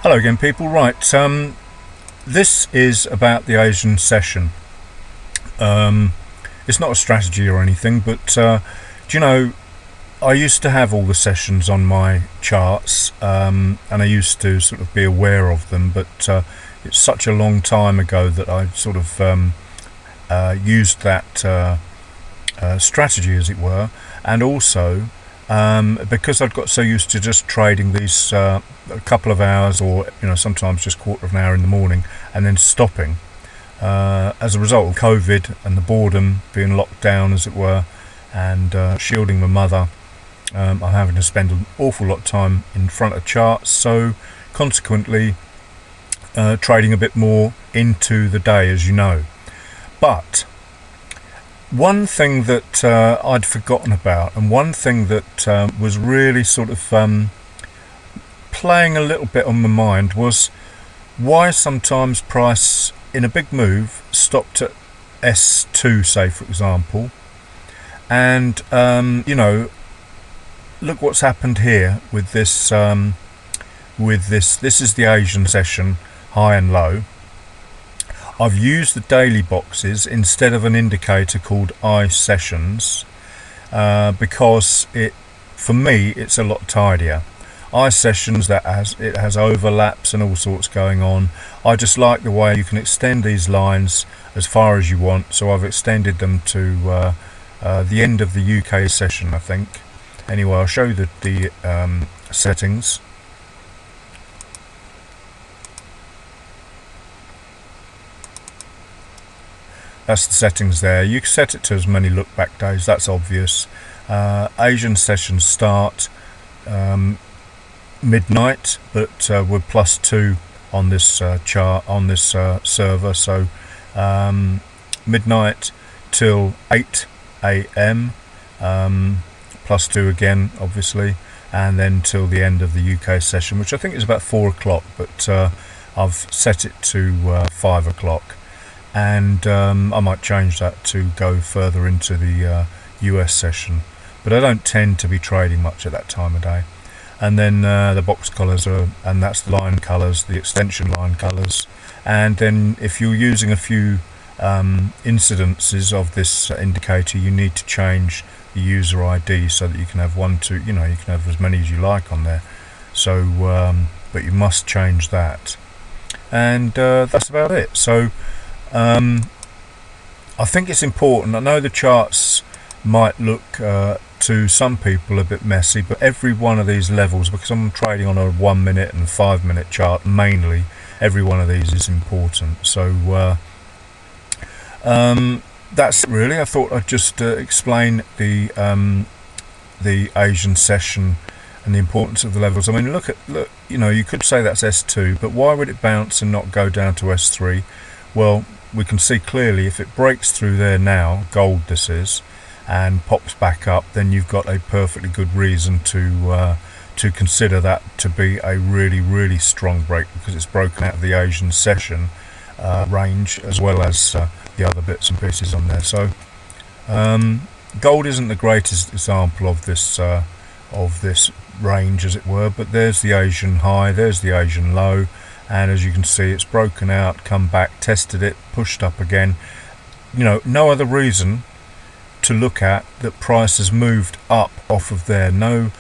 Hello again, people. Right, this is about the Asian session. It's not a strategy or anything, but do you know, I used to have all the sessions on my charts, and I used to sort of be aware of them, but it's such a long time ago that I sort of used that strategy, as it were, and also because I'd got so used to just trading these a couple of hours, or sometimes just quarter of an hour in the morning, and then stopping. As a result of COVID and the boredom, being locked down, as it were, and shielding my mother, I'm having to spend an awful lot of time in front of charts. So consequently, trading a bit more into the day, as you know. But one thing that I'd forgotten about, and one thing that was really sort of playing a little bit on my mind, was why sometimes price in a big move stopped at S2, say, for example, and look what's happened here with this. This is the Asian session, high and low. I've used the daily boxes instead of an indicator called I sessions because for me it's a lot tidier. I sessions, it has overlaps and all sorts going on. I just like the way you can extend these lines as far as you want, so I've extended them to the end of the UK session, I think. Anyway, I'll show you the settings. That's the settings there. You can set it to as many look back days, that's obvious. Asian sessions start midnight, but we're +2 on this chart, on this server, so midnight till 8 a.m. +2 again, obviously, and then till the end of the UK session, which I think is about 4 o'clock, but I've set it to 5 o'clock. And I might change that to go further into the US session, but I don't tend to be trading much at that time of day. And then the box colours and that's the line colours, the extension line colours. And then if you're using a few incidences of this indicator, you need to change the user ID so that you can have you can have as many as you like on there. So but you must change that, and that's about it. So I think it's important. I know the charts might look to some people a bit messy, but every one of these levels, because I'm trading on a 1 minute and 5 minute chart mainly, every one of these is important. So that's it really. I thought I'd just explain the Asian session and the importance of the levels. I mean, look, you could say that's S2, but why would it bounce and not go down to S3? Well, we can see clearly if it breaks through there now, gold this is, and pops back up, then you've got a perfectly good reason to consider that to be a really, really strong break, because it's broken out of the Asian session range, as well as the other bits and pieces on there. So gold isn't the greatest example of this range, as it were, but there's the Asian high, there's the Asian low, and as you can see, it's broken out, come back, tested it, pushed up again. No other reason to look at that price has moved up off of there. No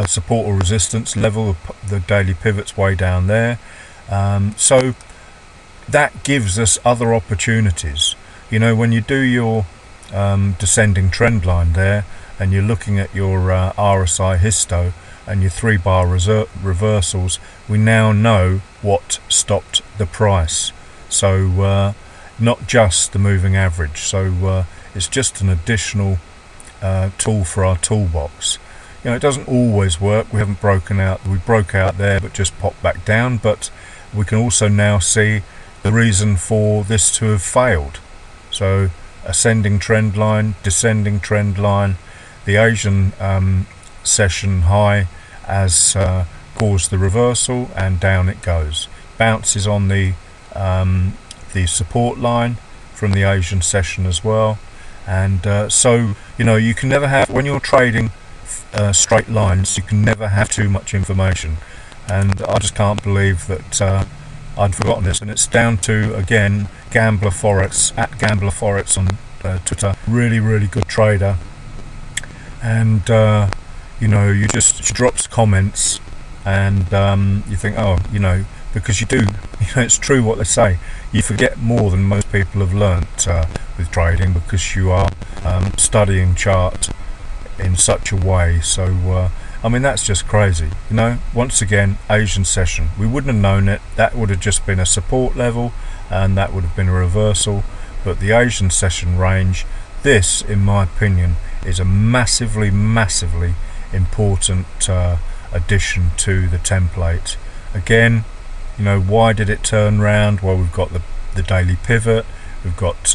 support or resistance level. The daily pivot's way down there, so that gives us other opportunities. When you do your descending trend line there, and you're looking at your RSI histo and your 3-bar reversals, we now know what stopped the price. So not just the moving average. So it's just an additional tool for our toolbox. It doesn't always work. We haven't broken out. We broke out there, but just popped back down. But we can also now see the reason for this to have failed. So ascending trend line, descending trend line, the Asian session high has caused the reversal, and down it goes. Bounces on the support line from the Asian session as well, and so you can never have, when you're trading straight lines. You can never have too much information, and I just can't believe that I'd forgotten this. And it's down to, again, Gambler Forex, at Gambler Forex on Twitter. Really good trader, and you know, she drops comments, and you think, oh, you know, because you do, you know, it's true what they say, you forget more than most people have learnt with trading, because you are studying chart in such a way. So I mean, that's just crazy, you know. Once again, Asian session, we wouldn't have known it. That would have just been a support level, and that would have been a reversal. But the Asian session range, this, in my opinion, is a massively important addition to the template. Again, you know, why did it turn round? Well, we've got the daily pivot, we've got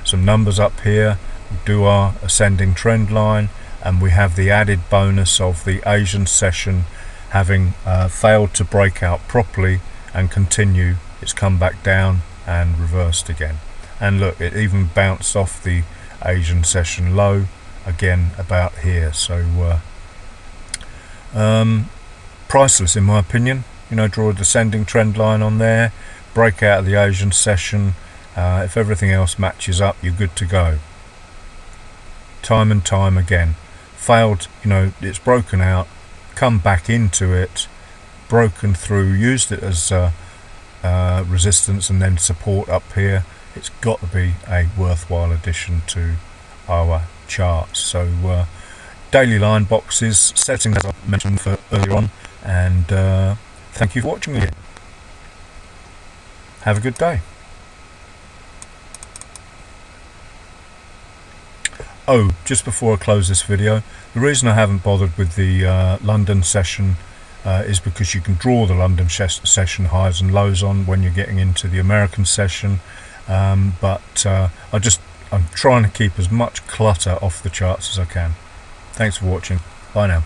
some numbers up here, we do our ascending trend line, and we have the added bonus of the Asian session having failed to break out properly and continue. It's come back down and reversed again. And look, it even bounced off the Asian session low again about here. So priceless, in my opinion. You know, draw a descending trend line on there, break out of the Asian session. If everything else matches up, you're good to go. Time and time again. Failed, you know, it's broken out, come back into it, broken through, used it as resistance and then support up here. It's got to be a worthwhile addition to our charts. So daily line boxes, settings as I mentioned earlier on, and thank you for watching again. Have a good day. Oh, just before I close this video, the reason I haven't bothered with the London session is because you can draw the London session highs and lows on when you're getting into the American session, but I'm trying to keep as much clutter off the charts as I can. Thanks for watching. Bye now.